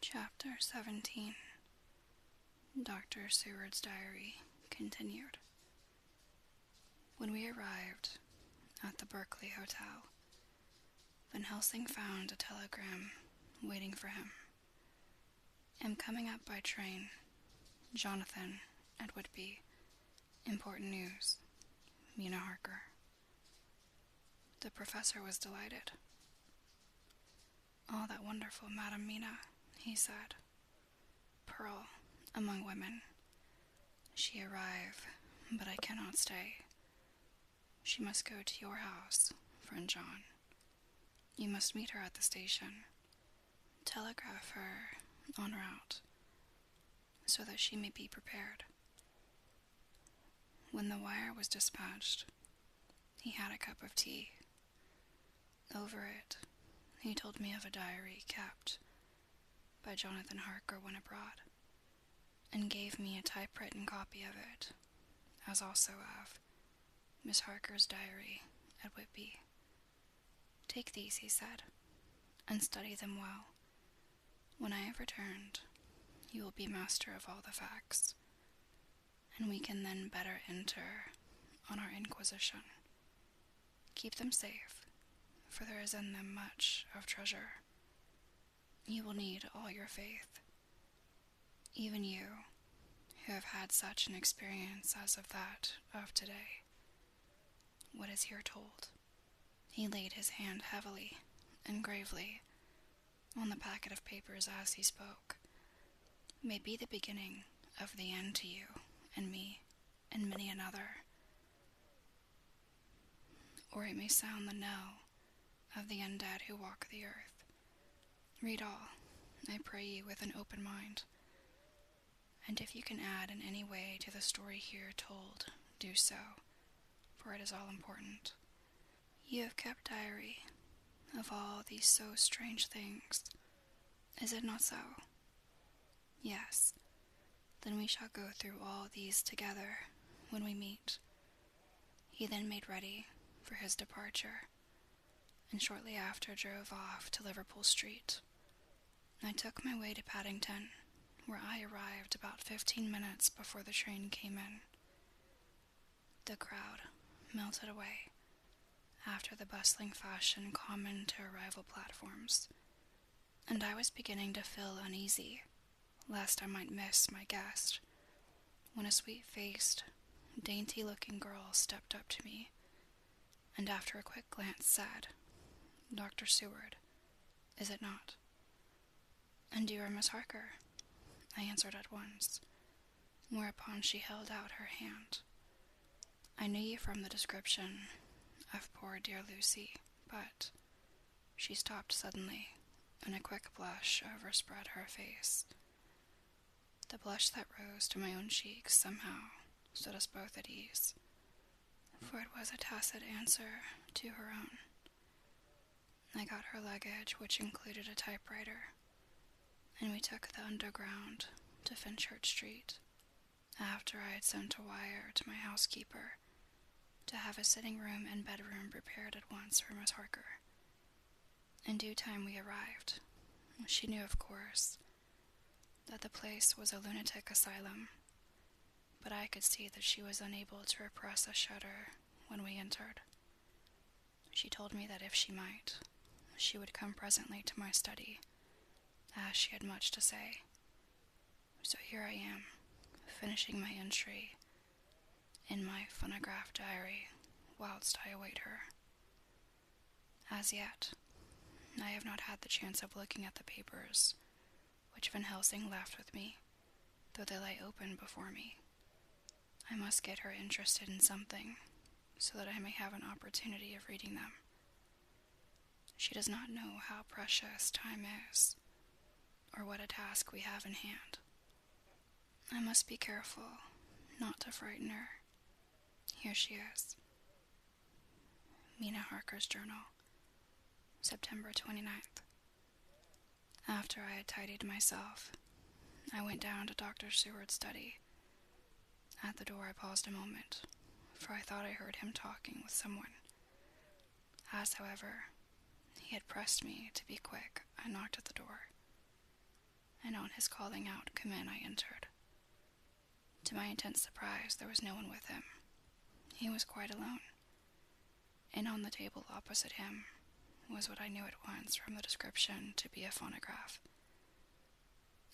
Chapter 17. Dr. Seward's Diary continued. When we arrived at the Berkeley Hotel, Van Helsing found a telegram waiting for him. Am coming up by train. Jonathan at Whitby. Important news. Mina Harker. The professor was delighted. "Oh, that wonderful Madame Mina," he said. "Pearl among women. She arrive, but I cannot stay. She must go to your house, friend John. You must meet her at the station. Telegraph her en route, so that she may be prepared." When the wire was dispatched, he had a cup of tea. Over it, he told me of a diary kept by Jonathan Harker when abroad, and gave me a typewritten copy of it, as also of Miss Harker's diary at Whitby. "Take these," he said, "and study them well. When I have returned, you will be master of all the facts, and we can then better enter on our inquisition. Keep them safe, for there is in them much of treasure. You will need all your faith, even you, who have had such an experience as of that of today. What is here told," he laid his hand heavily and gravely on the packet of papers as he spoke, "may be the beginning of the end to you and me and many another, or it may sound the knell of the undead who walk the earth. Read all, I pray you, with an open mind, and if you can add in any way to the story here told, do so, for it is all important. You have kept diary of all these so strange things, is it not so? Yes, then we shall go through all these together when we meet." He then made ready for his departure, and shortly after drove off to Liverpool Street. I took my way to Paddington, where I arrived about 15 minutes before the train came in. The crowd melted away, after the bustling fashion common to arrival platforms, and I was beginning to feel uneasy, lest I might miss my guest, when a sweet-faced, dainty-looking girl stepped up to me, and after a quick glance said, "Dr. Seward, is it not?" "And you are Miss Harker," I answered at once, whereupon she held out her hand. "I knew you from the description of poor dear Lucy, but—" She stopped suddenly, and a quick blush overspread her face. The blush that rose to my own cheeks somehow set us both at ease, for it was a tacit answer to her own. I got her luggage, which included a typewriter, and we took the Underground to Fenchurch Street, after I had sent a wire to my housekeeper to have a sitting room and bedroom prepared at once for Miss Harker. In due time we arrived. She knew, of course, that the place was a lunatic asylum, but I could see that she was unable to repress a shudder when we entered. She told me that if she might, she would come presently to my study, as she had much to say. So here I am, finishing my entry in my phonograph diary whilst I await her. As yet, I have not had the chance of looking at the papers which Van Helsing left with me, though they lay open before me. I must get her interested in something, so that I may have an opportunity of reading them. She does not know how precious time is, or what a task we have in hand. I must be careful not to frighten her. Here she is. Mina Harker's Journal, September 29th. After I had tidied myself, I went down to Dr. Seward's study. At the door I paused a moment, for I thought I heard him talking with someone. As, however, he had pressed me to be quick, I knocked at the door. and on his calling out, "Come in," I entered. To my intense surprise, there was no one with him. He was quite alone. And on the table opposite him was what I knew at once from the description to be a phonograph.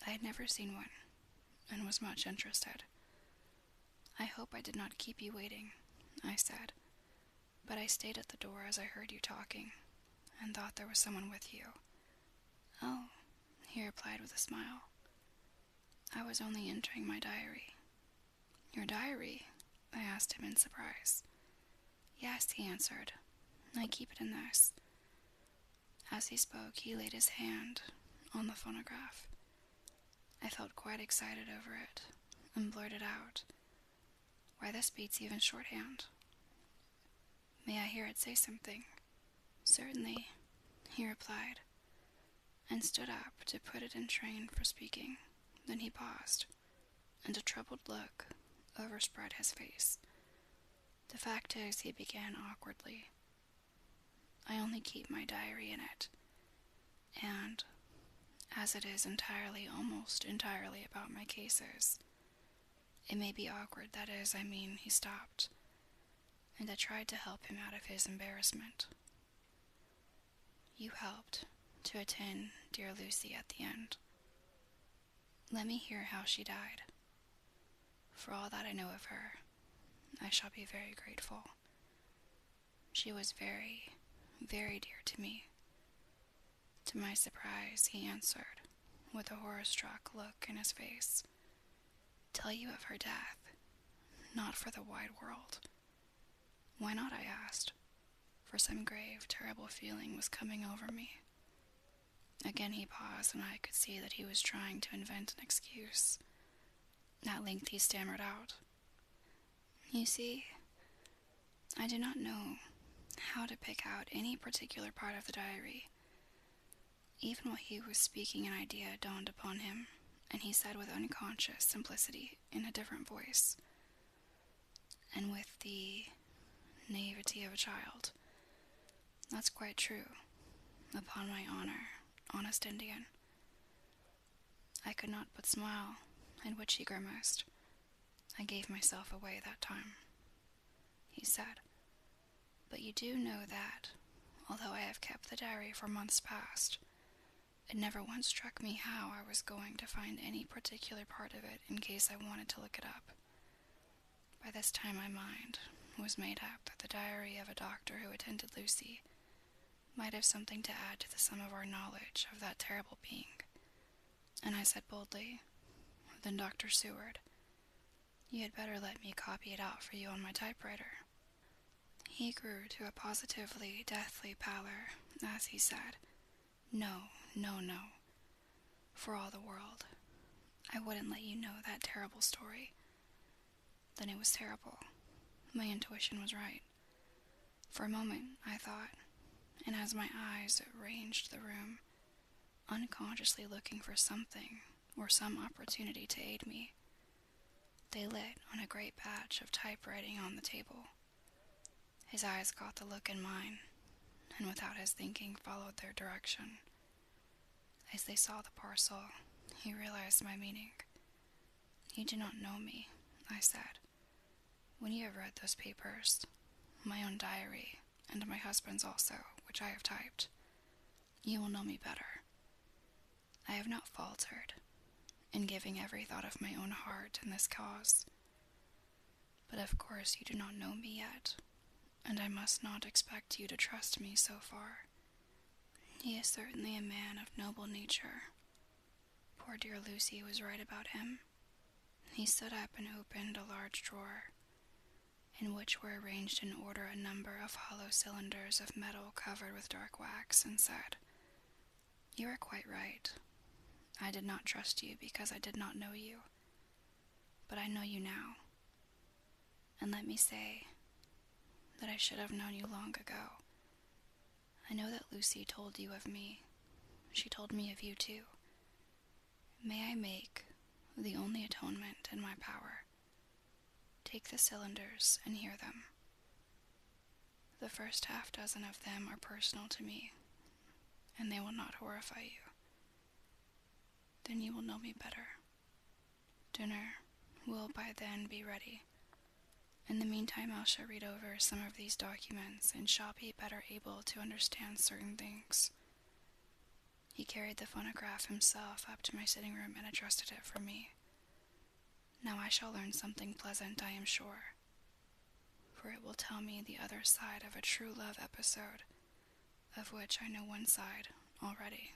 I had never seen one, and was much interested. "I hope I did not keep you waiting," I said, "but I stayed at the door as I heard you talking, and thought there was someone with you." "Oh," he replied with a smile. "I was only entering my diary." "Your diary?" I asked him in surprise. "Yes," he answered. "I keep it in this." As he spoke, he laid his hand on the phonograph. I felt quite excited over it, and blurted out, "Why, this beats even shorthand. May I hear it say something?" "Certainly," he replied, and stood up to put it in train for speaking. Then he paused, and a troubled look overspread his face. "The fact is," he began awkwardly, "I only keep my diary in it, and, as it is almost entirely about my cases, it may be awkward, that is, I mean," he stopped, and I tried to help him out of his embarrassment. "You helped to attend dear Lucy at the end. Let me hear how she died. For all that I know of her, I shall be very grateful. She was very, very dear to me." To my surprise, he answered, with a horror-struck look in his face, "Tell you of her death? Not for the wide world." "Why not?" I asked, for some grave, terrible feeling was coming over me. Again he paused, and I could see that he was trying to invent an excuse. At length he stammered out, "You see, I do not know how to pick out any particular part of the diary." Even while he was speaking, an idea dawned upon him, and he said with unconscious simplicity, in a different voice, and with the naivety of a child, "That's quite true, upon my honor, honest Indian." I could not but smile, at which he grimaced. "I gave myself away that time," he said. "But you do know that, although I have kept the diary for months past, it never once struck me how I was going to find any particular part of it in case I wanted to look it up. By this time my mind was made up that the diary of a doctor who attended Lucy might have something to add to the sum of our knowledge of that terrible being, and I said boldly, "Then Dr. Seward, you had better let me copy it out for you on my typewriter." He grew to a positively deathly pallor as he said, "No, no, no. For all the world, I wouldn't let you know that terrible story." Then it was terrible. My intuition was right. For a moment, I thought, and as my eyes ranged the room, unconsciously looking for something or some opportunity to aid me, they lit on a great batch of typewriting on the table. His eyes caught the look in mine, and without his thinking followed their direction. As they saw the parcel, he realized my meaning. "You do not know me," I said. "When you have read those papers, my own diary, and my husband's also, which I have typed, you will know me better. I have not faltered in giving every thought of my own heart in this cause. But of course you do not know me yet, and I must not expect you to trust me so far. He is certainly a man of noble nature. Poor dear Lucy was right about him." He stood up and opened a large drawer, in which were arranged in order a number of hollow cylinders of metal covered with dark wax, and said, "You are quite right. I did not trust you because I did not know you. But I know you now. And let me say that I should have known you long ago. I know that Lucy told you of me. She told me of you too. May I make the only atonement in my power? Take the cylinders and hear them. The first half-dozen of them are personal to me, and they will not horrify you. then you will know me better. Dinner will by then be ready. In the meantime, I shall read over some of these documents and shall be better able to understand certain things. He carried the phonograph himself up to my sitting room and adjusted it for me. Now I shall learn something pleasant, I am sure, for it will tell me the other side of a true love episode, of which I know one side already.